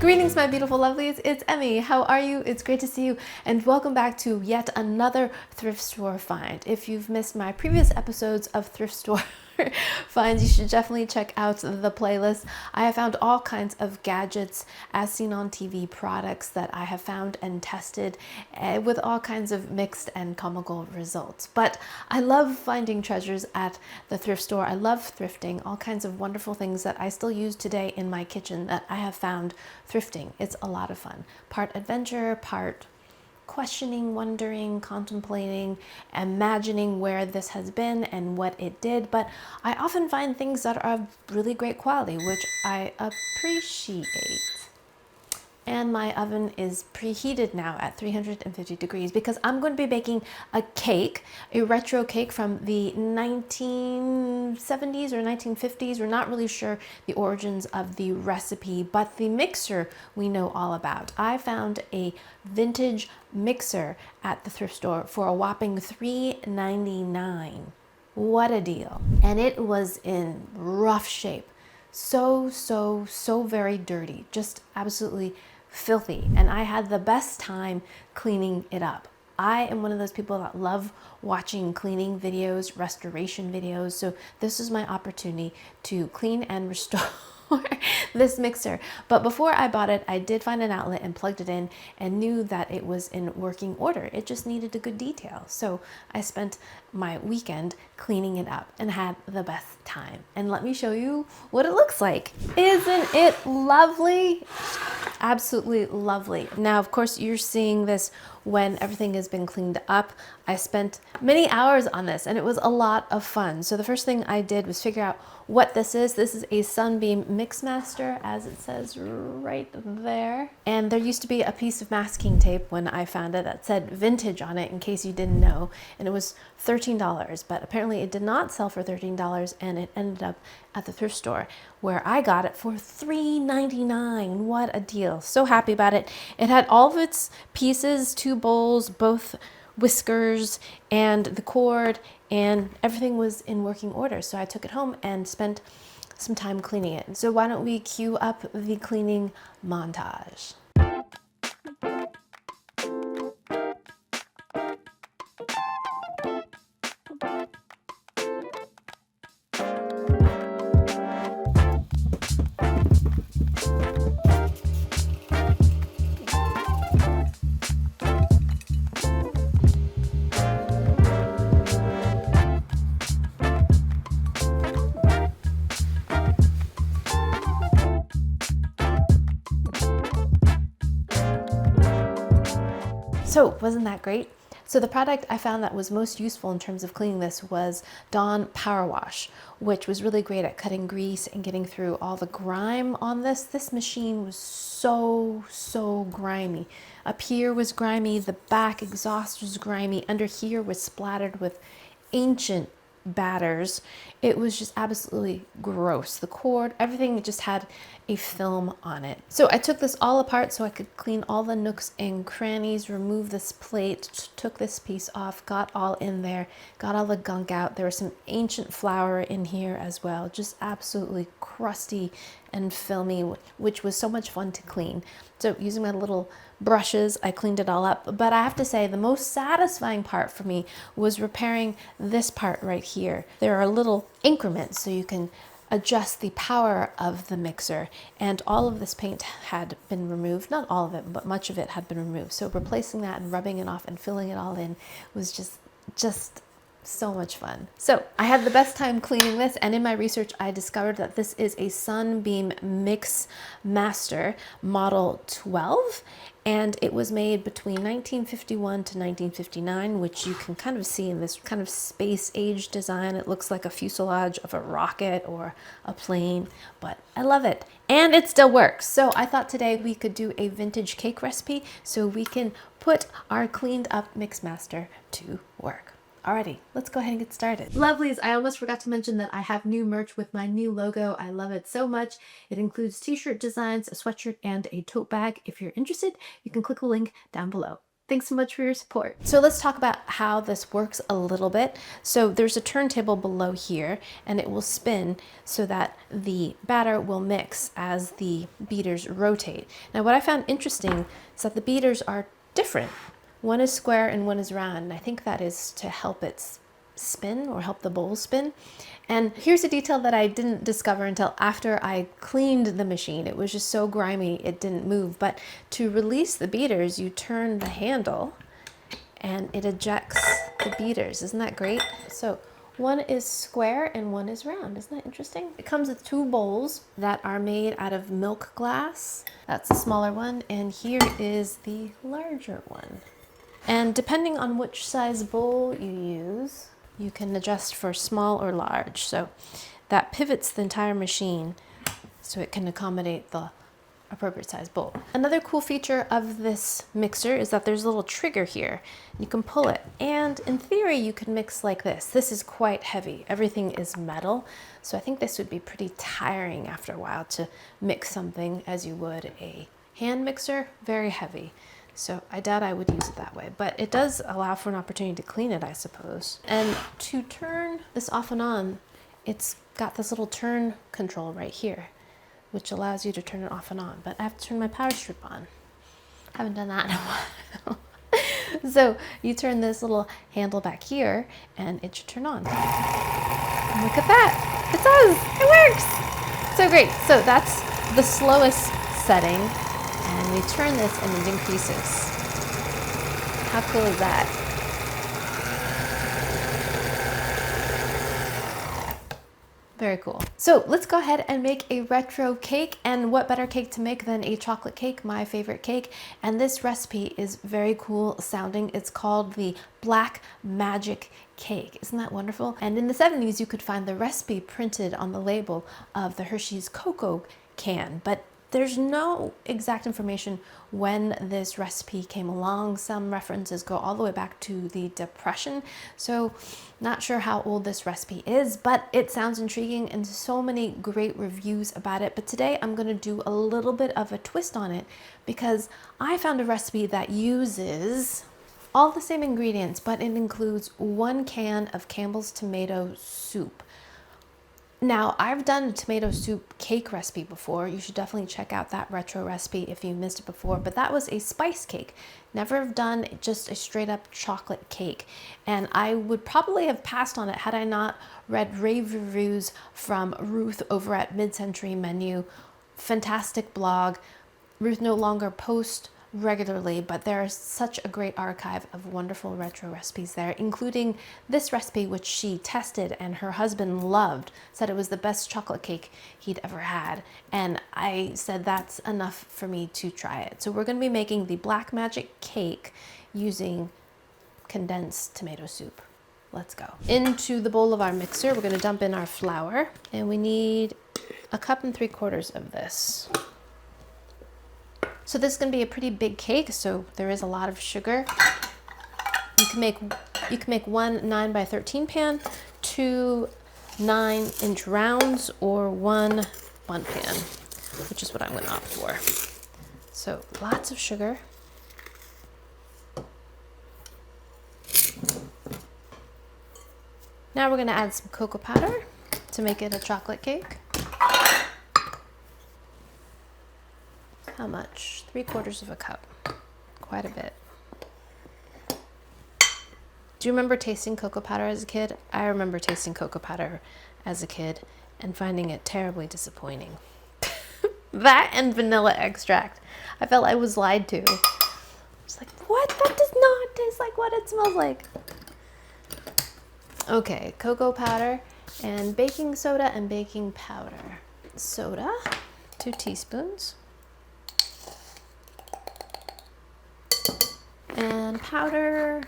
Greetings, my beautiful lovelies. It's Emmy. How are you? It's great to see you, and welcome back to yet another thrift store find. If you've missed my previous episodes of thrift store finds, you should definitely check out the playlist. I have found all kinds of gadgets, as seen on TV, products that I have found and tested with all kinds of mixed and comical results. But I love finding treasures at the thrift store. I love thrifting, all kinds of wonderful things that I still use today in my kitchen that I have found thrifting. It's a lot of fun. Part adventure, part questioning, wondering, contemplating, imagining where this has been and what it did. But I often find things that are of really great quality, which I appreciate. And my oven is preheated now at 350 degrees because I'm going to be baking a cake, a retro cake from the 1970s or 1950s. We're not really sure the origins of the recipe, but the mixer we know all about. I found a vintage mixer at the thrift store for a whopping $3.99. What a deal. And it was in rough shape. So very dirty. Just absolutely filthy, and I had the best time cleaning it up. I am one of those people that love watching cleaning videos, restoration videos, so this is my opportunity to clean and restore this mixer. But before I bought it, I did find an outlet and plugged it in and knew that it was in working order. It just needed a good detail. So I spent my weekend cleaning it up and had the best time. And let me show you what it looks like. Isn't it lovely? Absolutely lovely. Now, of course, you're seeing this when everything has been cleaned up. I spent many hours on this and it was a lot of fun. So the first thing I did was figure out what this is. This is a Sunbeam Mixmaster, as it says right there. And there used to be a piece of masking tape when I found it that said vintage on it, in case you didn't know, and it was $13, but apparently it did not sell for $13, and it ended up at the thrift store where I got it for $3.99. What a deal. So happy about it. It had all of its pieces, 2 bowls, both whiskers, and the cord, and everything was in working order. So I took it home and spent some time cleaning it. So why don't we cue up the cleaning montage? So wasn't that great? So the product I found that was most useful in terms of cleaning this was Dawn Power Wash, which was really great at cutting grease and getting through all the grime on this. This machine was so grimy. Up here was grimy, the back exhaust was grimy, under here was splattered with ancient batters. It was just absolutely gross. The cord, everything just had a film on it. So I took this all apart so I could clean all the nooks and crannies, remove this plate, took this piece off, got all in there, got all the gunk out. There was some ancient flour in here as well, just absolutely crusty and filmy, which was so much fun to clean. So using my little brushes, I cleaned it all up. But I have to say, the most satisfying part for me was repairing this part right here. There are little increments so you can adjust the power of the mixer, and all of this paint had been removed. Not all of it, but much of it had been removed. So replacing that and rubbing it off and filling it all in was just so much fun. So I had the best time cleaning this, and in my research I discovered that this is a Sunbeam Mixmaster Model 12, and it was made between 1951 to 1959, which you can kind of see in this kind of space age design. It looks like a fuselage of a rocket or a plane, but I love it. And it still works. So I thought today we could do a vintage cake recipe so we can put our cleaned up Mixmaster to work. Alrighty, let's go ahead and get started. Lovelies, I almost forgot to mention that I have new merch with my new logo. I love it so much. It includes t-shirt designs, a sweatshirt, and a tote bag. If you're interested, you can click the link down below. Thanks so much for your support. So let's talk about how this works a little bit. So there's a turntable below here, and it will spin so that the batter will mix as the beaters rotate. Now what I found interesting is that the beaters are different. One is square and one is round, and I think that is to help it spin or help the bowl spin. And here's a detail that I didn't discover until after I cleaned the machine. It was just so grimy it didn't move. But to release the beaters, you turn the handle and it ejects the beaters. Isn't that great? So one is square and one is round. Isn't that interesting? It comes with two bowls that are made out of milk glass. That's the smaller one, and here is the larger one. And depending on which size bowl you use, you can adjust for small or large. So that pivots the entire machine so it can accommodate the appropriate size bowl. Another cool feature of this mixer is that there's a little trigger here. You can pull it, and in theory you could mix like this. This is quite heavy. Everything is metal, so I think this would be pretty tiring after a while to mix something as you would a hand mixer, very heavy. So I doubt I would use it that way, but it does allow for an opportunity to clean it, I suppose. And to turn this off and on, it's got this little turn control right here, which allows you to turn it off and on. But I have to turn my power strip on. I haven't done that in a while. So you turn this little handle back here and it should turn on. And look at that, it does, it works. So great, so that's the slowest setting. And we turn this and it increases. How cool is that? Very cool. So let's go ahead and make a retro cake. And what better cake to make than a chocolate cake, my favorite cake. And this recipe is very cool sounding. It's called the Black Magic Cake. Isn't that wonderful? And in the 70s, you could find the recipe printed on the label of the Hershey's Cocoa can. But there's no exact information when this recipe came along. Some references go all the way back to the Depression, so not sure how old this recipe is, but it sounds intriguing and so many great reviews about it. But today I'm going to do a little bit of a twist on it because I found a recipe that uses all the same ingredients, but it includes 1 can of Campbell's tomato soup. Now, I've done a tomato soup cake recipe before. You should definitely check out that retro recipe if you missed it before, but that was a spice cake. Never have done just a straight up chocolate cake. And I would probably have passed on it had I not read rave reviews from Ruth over at Mid-Century Menu. Fantastic blog. Ruth no longer posts regularly, but there is such a great archive of wonderful retro recipes there, including this recipe, which she tested and her husband loved, said it was the best chocolate cake he'd ever had. And I said that's enough for me to try it. So we're going to be making the Black Magic Cake using condensed tomato soup. Let's go. Into the bowl of our mixer, we're going to dump in our flour, and we need 1 3/4 cups of this. So this is going to be a pretty big cake, so there is a lot of sugar. You can make 1 9x13 pan, 2 9-inch rounds, or 1 bundt pan, which is what I'm going to opt for. So lots of sugar. Now we're going to add some cocoa powder to make it a chocolate cake. How much? 3/4 cup. Quite a bit. Do you remember tasting cocoa powder as a kid? I remember tasting cocoa powder as a kid and finding it terribly disappointing. That and vanilla extract. I felt I was lied to. It's like, what? That does not taste like what it smells like. Okay, cocoa powder and baking soda and baking powder. Soda, 2 teaspoons. And powder,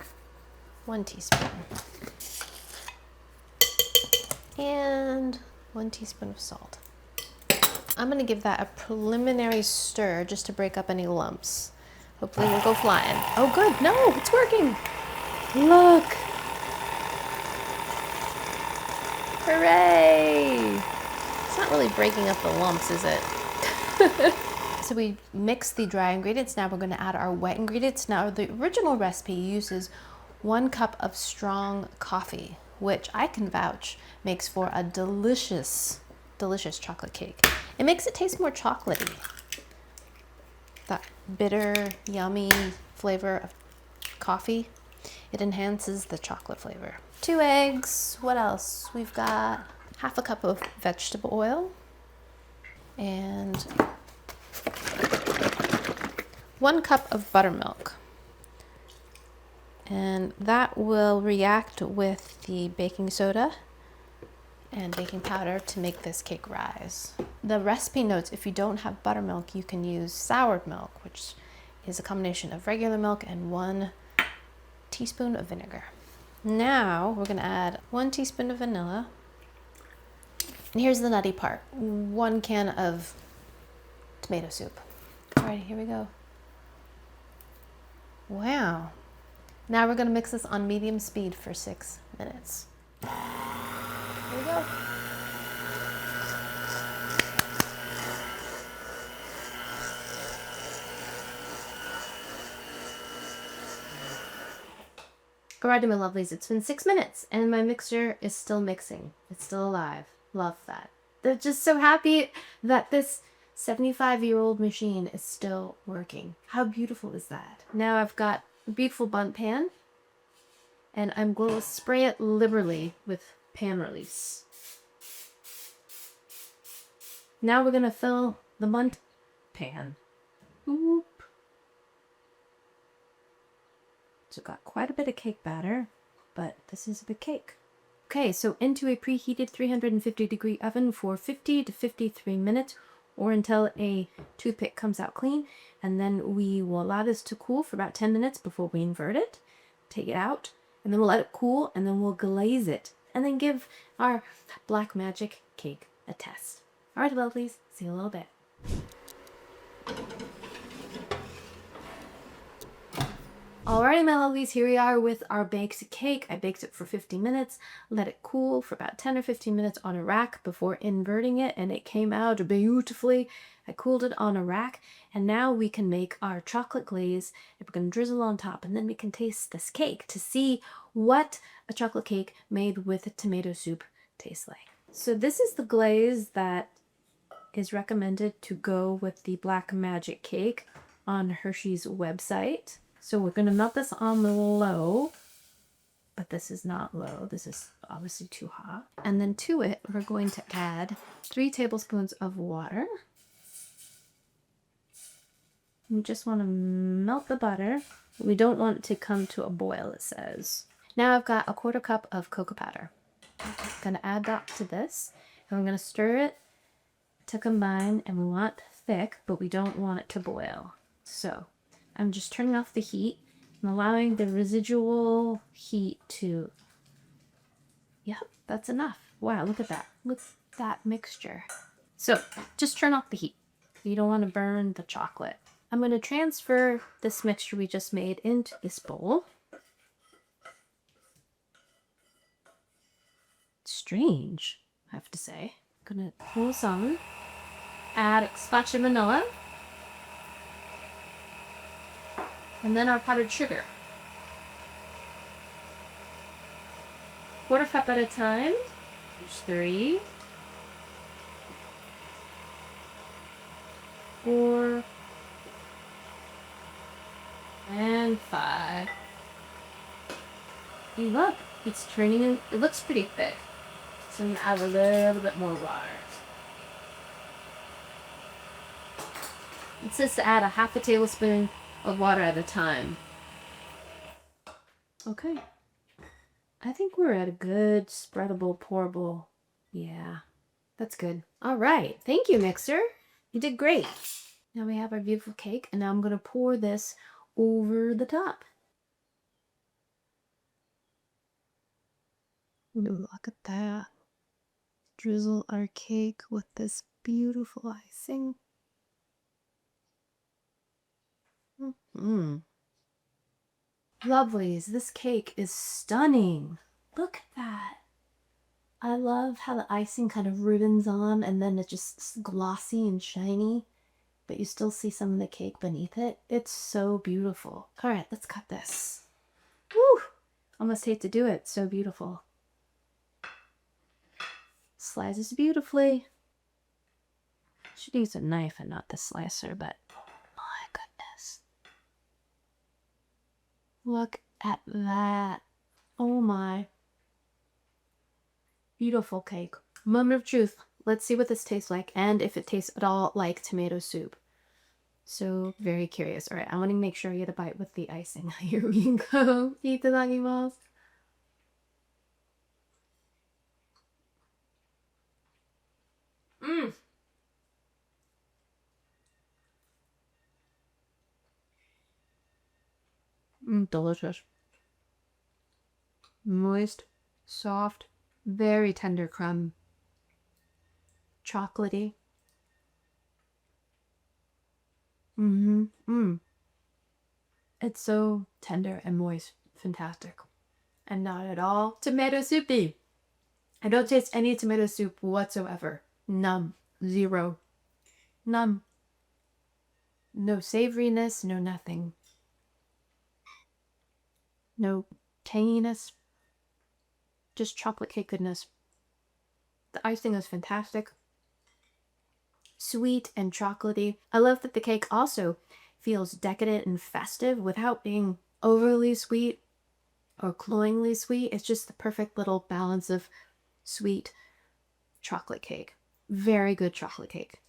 1 teaspoon. And 1 teaspoon of salt. I'm gonna give that a preliminary stir just to break up any lumps. Hopefully it won't go flying. Oh good, no, it's working. Look. Hooray. It's not really breaking up the lumps, is it? So we mixed the dry ingredients. Now we're going to add our wet ingredients. Now the original recipe uses 1 cup of strong coffee, which I can vouch makes for a delicious, delicious chocolate cake. It makes it taste more chocolatey. That bitter, yummy flavor of coffee, it enhances the chocolate flavor. 2 eggs. What else? We've got half a cup of vegetable oil and 1 cup of buttermilk. And that will react with the baking soda and baking powder to make this cake rise. The recipe notes if you don't have buttermilk, you can use soured milk, which is a combination of regular milk and 1 teaspoon of vinegar. Now we're gonna add 1 teaspoon of vanilla. And here's the nutty part, 1 can of tomato soup. Alrighty, here we go. Wow. Now we're gonna mix this on medium speed for 6 minutes. Here we go. Alrighty, my lovelies, it's been 6 minutes and my mixture is still mixing. It's still alive. Love that. They're just so happy that this 75-year-old machine is still working. How beautiful is that? Now I've got a beautiful bundt pan and I'm going to spray it liberally with pan release. Now we're going to fill the bundt pan. Oop. So got quite a bit of cake batter, but this is a big cake. Okay, so into a preheated 350-degree oven for 50 to 53 minutes or until a toothpick comes out clean. And then we will allow this to cool for about 10 minutes before we invert it, take it out, and then we'll let it cool and then we'll glaze it and then give our black magic cake a test. All right, lovelies, see you in a little bit. Alrighty, my lovelies, here we are with our baked cake. I baked it for 50 minutes, let it cool for about 10 or 15 minutes on a rack before inverting it, and it came out beautifully. I cooled it on a rack, and now we can make our chocolate glaze, and we're going to drizzle on top, and then we can taste this cake to see what a chocolate cake made with tomato soup tastes like. So this is the glaze that is recommended to go with the Black Magic cake on Hershey's website. So we're going to melt this on the low, but this is not low. This is obviously too hot. And then to it, we're going to add 3 tablespoons of water. We just want to melt the butter. We don't want it to come to a boil, it says. Now I've got a 1/4 cup of cocoa powder. I'm going to add that to this, and we're going to stir it to combine, and we want thick, but we don't want it to boil. So I'm just turning off the heat and allowing the residual heat to, yep, that's enough. Wow, look at that. Look at that mixture. So just turn off the heat. You don't want to burn the chocolate. I'm going to transfer this mixture we just made into this bowl. Strange, I have to say. I'm going to pour some, add a splash of vanilla, and then our powdered sugar. 1/4 cup at a time. There's 3, 4, and 5. And look, it's turning in. It looks pretty thick. So I'm gonna add a little bit more water. It says to add a 1/2 tablespoon of water at a time. Okay. I think we're at a good spreadable, pourable. Yeah, that's good. All right. Thank you, mixer. You did great. Now we have our beautiful cake, and now I'm going to pour this over the top. Ooh, look at that. Drizzle our cake with this beautiful icing. Lovelies, this cake is stunning. Look at that. I love how the icing kind of ribbons on and then it's just glossy and shiny. but you still see some of the cake beneath it. It's so beautiful. All right, let's cut this. Woo! Almost hate to do it. So beautiful. Slices beautifully. Should use a knife and not the slicer, but my goodness. Look at that. Oh my. Beautiful cake. Moment of truth. Let's see what this tastes like and if it tastes at all like tomato soup. So very curious. All right, I want to make sure I get a bite with the icing. Here we go. Itadakimasu. Delicious. Moist, soft, very tender crumb. Chocolatey. It's so tender and moist. Fantastic. And not at all tomato soupy. I don't taste any tomato soup whatsoever. None. Zero. None. No savoriness, no nothing. No tanginess. Just chocolate cake goodness. The icing is fantastic. Sweet and chocolatey. I love that the cake also feels decadent and festive without being overly sweet or cloyingly sweet. It's just the perfect little balance of sweet chocolate cake. Very good chocolate cake.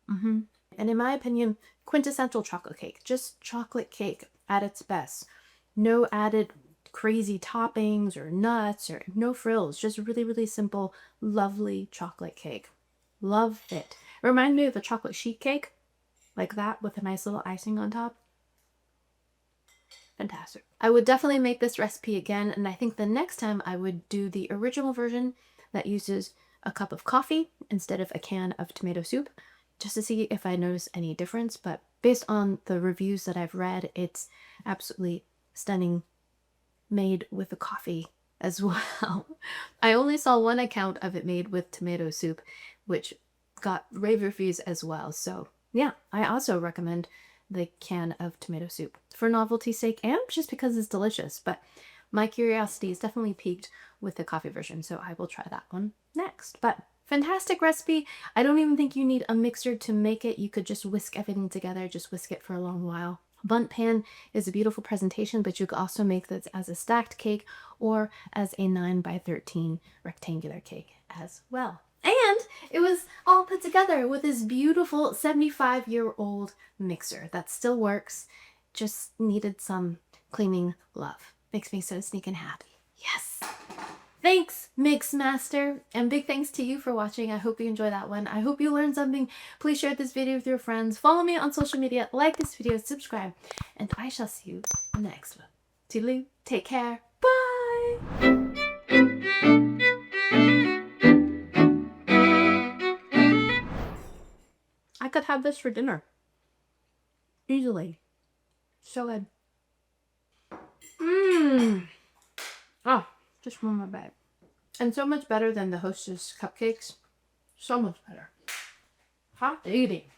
And in my opinion, quintessential chocolate cake. Just chocolate cake at its best. No added crazy toppings or nuts or no frills. Just really, really simple, lovely chocolate cake. Love it. It reminded me of a chocolate sheet cake. Like that with a nice little icing on top. Fantastic. I would definitely make this recipe again, and I think the next time I would do the original version that uses a cup of coffee instead of a can of tomato soup, just to see if I notice any difference. But based on the reviews that I've read, it's absolutely stunning, made with the coffee as well. I only saw one account of it made with tomato soup, which got rave reviews as well. So yeah, I also recommend the can of tomato soup for novelty's sake and just because it's delicious. But my curiosity is definitely piqued with the coffee version, so I will try that one next. But fantastic recipe. I don't even think you need a mixer to make it. You could just whisk everything together, just whisk it for a long while. Bundt pan is a beautiful presentation, but you could also make this as a stacked cake or as a 9x13 rectangular cake as well. And it was all put together with this beautiful 75-year-old mixer that still works. Just needed some cleaning love. Makes me so sneaking happy. Yes. Thanks, Mix Master. And big thanks to you for watching. I hope you enjoyed that one. I hope you learned something. Please share this video with your friends. Follow me on social media. Like this video. Subscribe. And I shall see you in the next one. Toodaloo. Take care. Bye. I could have this for dinner. Easily. So good. Oh, just one more bite. And so much better than the Hostess cupcakes. So much better. Hot diggity.